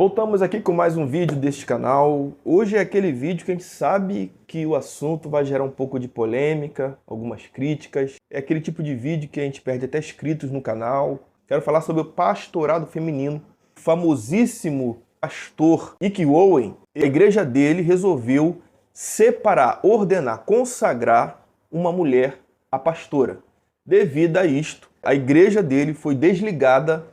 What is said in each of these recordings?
Voltamos aqui com mais um vídeo deste canal. Hoje é aquele vídeo que a gente sabe que o assunto vai gerar um pouco de polêmica, algumas críticas. É aquele tipo de vídeo que a gente perde até inscritos no canal. Quero falar sobre o pastorado feminino. O famosíssimo pastor Rick Warren, a igreja dele resolveu separar, ordenar, consagrar uma mulher a pastora. Devido a isto, a igreja dele foi desligada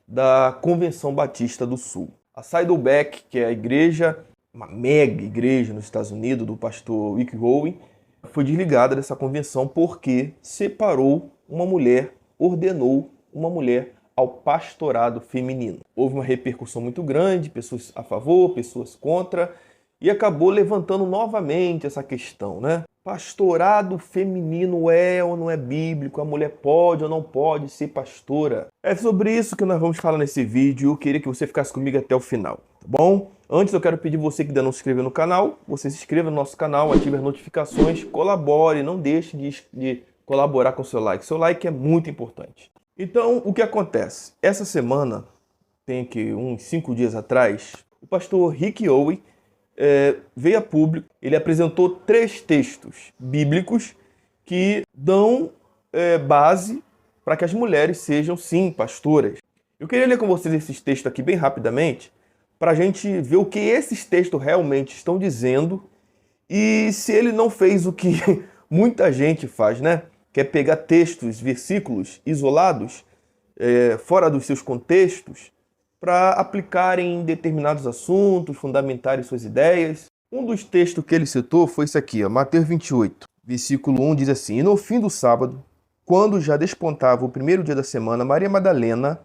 da Convenção Batista do Sul. A Saddleback, que é a igreja, uma mega igreja nos Estados Unidos, do pastor Rick Warren, foi desligada dessa convenção porque separou uma mulher, ordenou uma mulher ao pastorado feminino. Houve uma repercussão muito grande, pessoas a favor, pessoas contra, e acabou levantando novamente essa questão, né? Pastorado feminino é ou não é bíblico? A mulher pode ou não pode ser pastora? É sobre isso que nós vamos falar nesse vídeo. Eu queria que você ficasse comigo até o final, tá bom? Antes eu quero pedir você que ainda não se inscreveu no canal, você se inscreva no nosso canal, ative as notificações, colabore, não deixe de colaborar com o seu like. Seu like é muito importante. Então, o que acontece? Essa semana, tem aqui uns 5 dias atrás, o pastor Rick Warren veio a público, ele apresentou 3 textos bíblicos que dão base para que as mulheres sejam, sim, pastoras. Eu queria ler com vocês esses textos aqui bem rapidamente, para a gente ver o que esses textos realmente estão dizendo e se ele não fez o que muita gente faz, né? Que é pegar textos, versículos isolados, fora dos seus contextos, para aplicar em determinados assuntos, fundamentarem suas ideias. Um dos textos que ele citou foi esse aqui, ó, Mateus 28, versículo 1, diz assim: E no fim do sábado, quando já despontava o primeiro dia da semana, Maria Madalena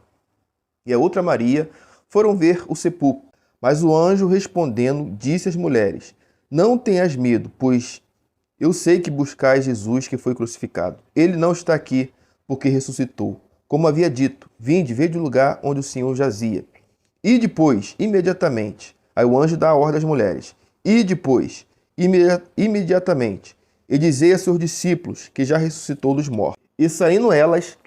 e a outra Maria foram ver o sepulcro. Mas o anjo, respondendo, disse às mulheres: Não tenhas medo, pois eu sei que buscais Jesus que foi crucificado. Ele não está aqui, porque ressuscitou. Como havia dito, vinde, vede o lugar onde o Senhor jazia. E depois, imediatamente, aí o anjo dá a ordem às mulheres. E depois, imediatamente, e dizei a seus discípulos que já ressuscitou dos mortos. E saindo elas,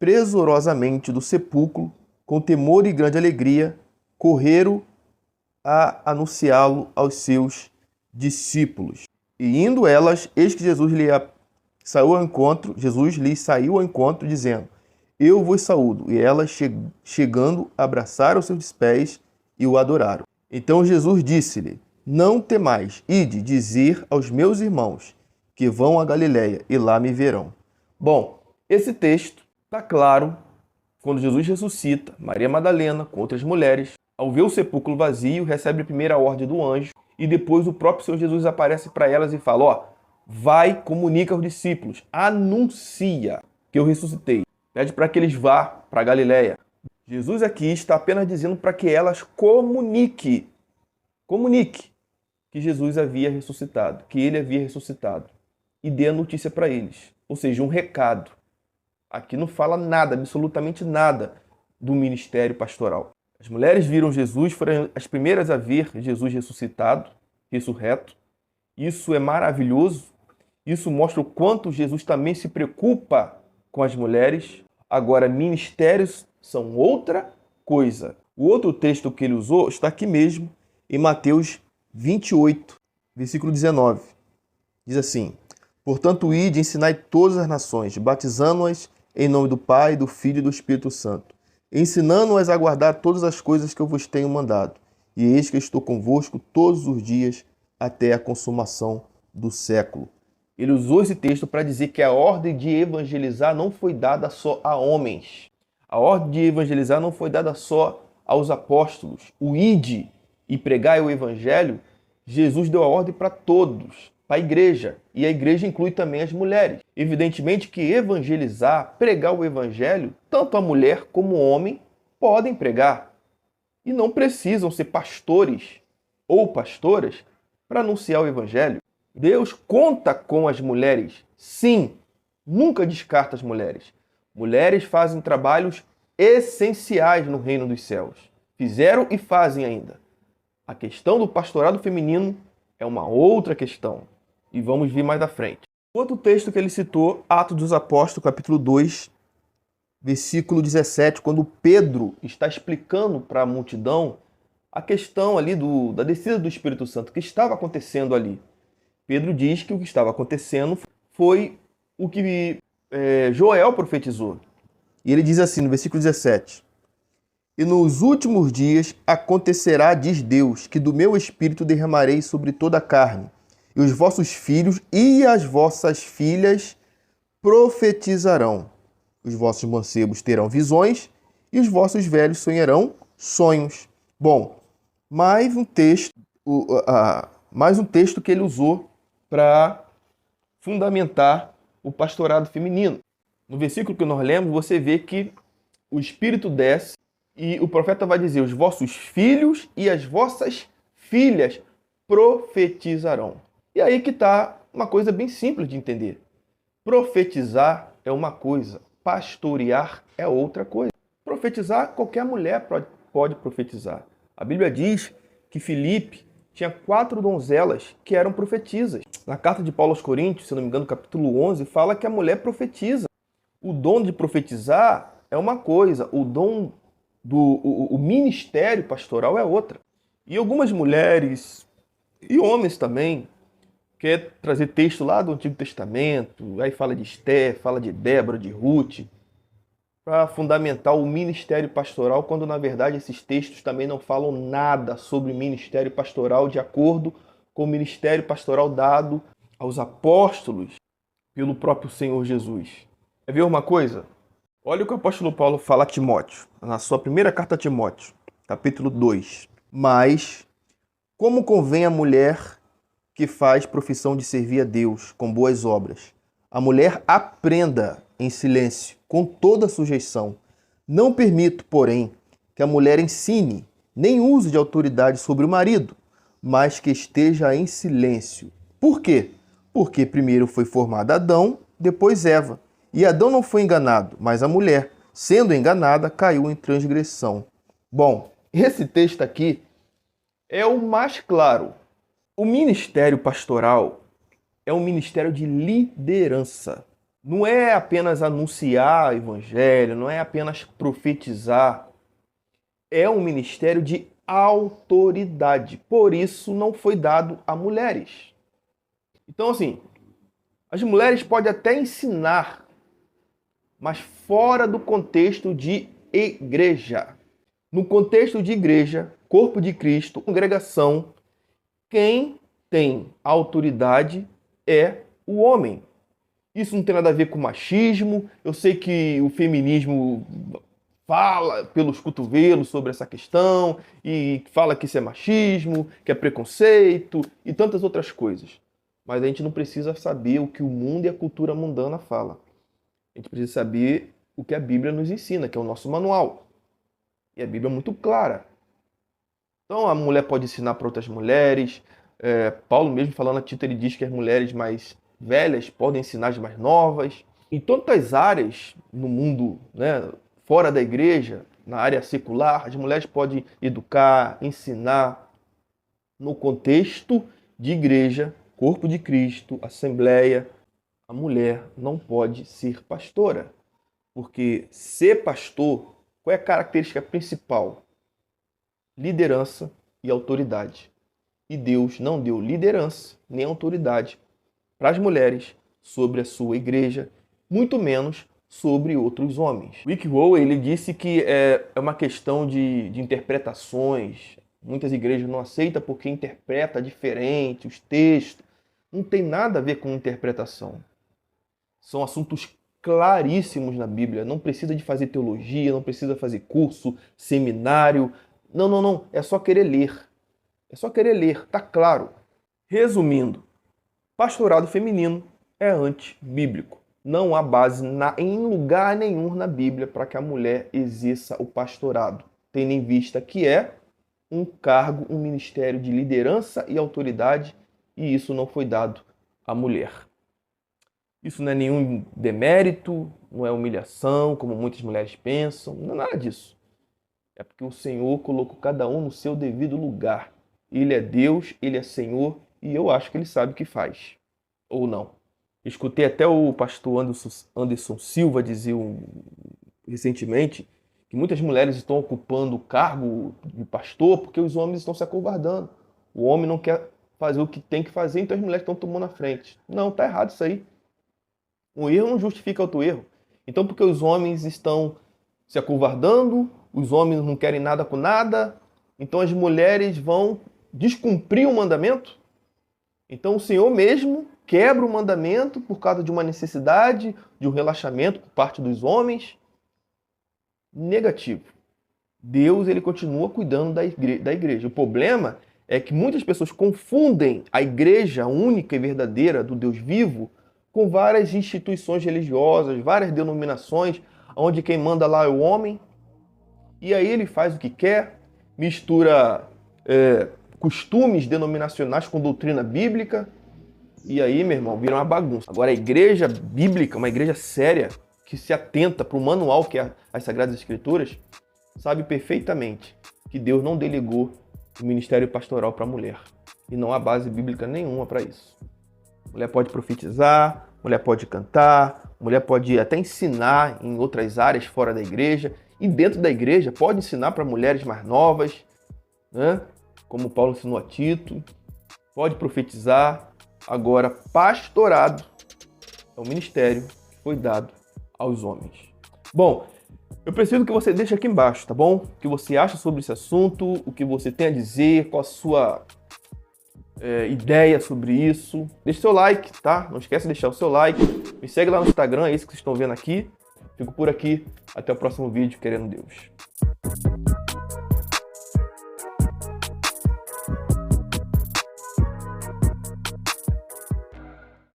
presurosamente do sepulcro, com temor e grande alegria, correram a anunciá-lo aos seus discípulos. E indo elas, eis que Jesus lhes saiu ao encontro, dizendo: Eu vos saúdo. E elas, chegando, abraçaram seus pés e o adoraram. Então Jesus disse-lhe: Não temais, ide dizer aos meus irmãos que vão a Galiléia e lá me verão. Bom, esse texto está claro quando Jesus ressuscita, Maria Madalena, com outras mulheres, ao ver o sepulcro vazio, recebe a primeira ordem do anjo e depois o próprio Senhor Jesus aparece para elas e fala: Ó, vai, comunica aos discípulos, anuncia que eu ressuscitei. Pede para que eles vá para a Galiléia. Jesus aqui está apenas dizendo para que elas comunique que Jesus havia ressuscitado, que ele havia ressuscitado. E dê a notícia para eles. Ou seja, um recado. Aqui não fala nada, absolutamente nada do ministério pastoral. As mulheres viram Jesus, foram as primeiras a ver Jesus ressuscitado, ressurreto. Isso é maravilhoso. Isso mostra o quanto Jesus também se preocupa com as mulheres. Agora, ministérios são outra coisa. O outro texto que ele usou está aqui mesmo, em Mateus 28, versículo 19. Diz assim: Portanto, ide, ensinai todas as nações, batizando-as em nome do Pai, do Filho e do Espírito Santo, ensinando-as a guardar todas as coisas que eu vos tenho mandado. E eis que estou convosco todos os dias até a consumação do século. Ele usou esse texto para dizer que a ordem de evangelizar não foi dada só a homens. A ordem de evangelizar não foi dada só aos apóstolos. O ide e pregai o evangelho, Jesus deu a ordem para todos, para a igreja. E a igreja inclui também as mulheres. Evidentemente que evangelizar, pregar o evangelho, tanto a mulher como o homem podem pregar. E não precisam ser pastores ou pastoras para anunciar o evangelho. Deus conta com as mulheres, sim, nunca descarta as mulheres. Mulheres fazem trabalhos essenciais no reino dos céus. Fizeram e fazem ainda. A questão do pastorado feminino é uma outra questão. E vamos ver mais à frente. Outro texto que ele citou, Atos dos Apóstolos, capítulo 2, versículo 17, quando Pedro está explicando para a multidão a questão ali da descida do Espírito Santo que estava acontecendo ali. Pedro diz que o que estava acontecendo foi o que Joel profetizou. E ele diz assim no versículo 17: E nos últimos dias acontecerá, diz Deus, que do meu espírito derramarei sobre toda a carne, e os vossos filhos e as vossas filhas profetizarão. Os vossos mancebos terão visões, e os vossos velhos sonharão sonhos. Bom, mais um texto que ele usou para fundamentar o pastorado feminino. No versículo que nós lemos, você vê que o Espírito desce e o profeta vai dizer: os vossos filhos e as vossas filhas profetizarão. E aí que está uma coisa bem simples de entender. Profetizar é uma coisa, pastorear é outra coisa. Profetizar, qualquer mulher pode profetizar. A Bíblia diz que Filipe tinha 4 donzelas que eram profetisas. Na carta de Paulo aos Coríntios, se não me engano, capítulo 11, fala que a mulher profetiza. O dom de profetizar é uma coisa, o dom o ministério pastoral é outra. E algumas mulheres e homens também quer trazer texto lá do Antigo Testamento, aí fala de Esté, fala de Débora, de Ruth, para fundamentar o ministério pastoral, quando na verdade esses textos também não falam nada sobre o ministério pastoral de acordo com o ministério pastoral dado aos apóstolos pelo próprio Senhor Jesus. Quer ver uma coisa? Olha o que o apóstolo Paulo fala a Timóteo, na sua primeira carta a Timóteo, capítulo 2. Mas, como convém a mulher que faz profissão de servir a Deus com boas obras, a mulher aprenda em silêncio, com toda sujeição. Não permito, porém, que a mulher ensine, nem use de autoridade sobre o marido, mas que esteja em silêncio. Por quê? Porque primeiro foi formado Adão, depois Eva. E Adão não foi enganado, mas a mulher, sendo enganada, caiu em transgressão. Bom, esse texto aqui é o mais claro. O ministério pastoral é um ministério de liderança. Não é apenas anunciar o evangelho, não é apenas profetizar. É um ministério de autoridade. Por isso não foi dado a mulheres. Então, assim, as mulheres podem até ensinar, mas fora do contexto de igreja. No contexto de igreja, corpo de Cristo, congregação, quem tem autoridade é o homem. Isso não tem nada a ver com machismo. Eu sei que o feminismo fala pelos cotovelos sobre essa questão e fala que isso é machismo, que é preconceito e tantas outras coisas. Mas a gente não precisa saber o que o mundo e a cultura mundana falam. A gente precisa saber o que a Bíblia nos ensina, que é o nosso manual. E a Bíblia é muito clara. Então a mulher pode ensinar para outras mulheres. Paulo mesmo falando a Tito, ele diz que as mulheres mais velhas podem ensinar as mais novas. Em tantas áreas no mundo, né, fora da igreja, na área secular, as mulheres podem educar, ensinar. No contexto de igreja, corpo de Cristo, assembleia, a mulher não pode ser pastora. Porque ser pastor, qual é a característica principal? Liderança e autoridade. E Deus não deu liderança nem autoridade para as mulheres sobre a sua igreja, muito menos sobre outros homens. Rick Warren, ele disse que é uma questão de interpretações. Muitas igrejas não aceitam porque interpreta diferente os textos. Não tem nada a ver com interpretação. São assuntos claríssimos na Bíblia. Não precisa de fazer teologia, não precisa fazer curso, seminário. Não. É só querer ler. É só querer ler, tá claro. Resumindo, pastorado feminino é antibíblico. Não há base em lugar nenhum na Bíblia para que a mulher exerça o pastorado, tendo em vista que é um cargo, um ministério de liderança e autoridade, e isso não foi dado à mulher. Isso não é nenhum demérito, não é humilhação, como muitas mulheres pensam, não é nada disso. É porque o Senhor colocou cada um no seu devido lugar. Ele é Deus, Ele é Senhor, e eu acho que Ele sabe o que faz. Ou não. Escutei até o pastor Anderson Silva dizer recentemente que muitas mulheres estão ocupando o cargo de pastor porque os homens estão se acovardando. O homem não quer fazer o que tem que fazer, então as mulheres estão tomando a frente. Não, tá errado isso aí. Um erro não justifica outro erro. Então, porque os homens estão se acovardando, os homens não querem nada com nada, então as mulheres vão descumprir o mandamento? Então o Senhor mesmo quebra o mandamento por causa de uma necessidade, de um relaxamento por parte dos homens? Negativo. Deus, ele continua cuidando da igreja. O problema é que muitas pessoas confundem a igreja única e verdadeira do Deus vivo com várias instituições religiosas, várias denominações, onde quem manda lá é o homem, e aí ele faz o que quer, mistura costumes denominacionais com doutrina bíblica, e aí, meu irmão, vira uma bagunça. Agora, a igreja bíblica, uma igreja séria, que se atenta para o manual que é as Sagradas Escrituras, sabe perfeitamente que Deus não delegou o ministério pastoral para a mulher. E não há base bíblica nenhuma para isso. Mulher pode profetizar, mulher pode cantar, mulher pode até ensinar em outras áreas fora da igreja. E dentro da igreja pode ensinar para mulheres mais novas, né? Como Paulo ensinou a Tito. Pode profetizar. Agora, pastorado é o ministério que foi dado aos homens. Bom, eu preciso que você deixe aqui embaixo, tá bom? O que você acha sobre esse assunto, o que você tem a dizer, qual a sua ideia sobre isso. Deixe seu like, tá? Não esquece de deixar o seu like. Me segue lá no Instagram, é isso que vocês estão vendo aqui. Fico por aqui. Até o próximo vídeo, querendo Deus.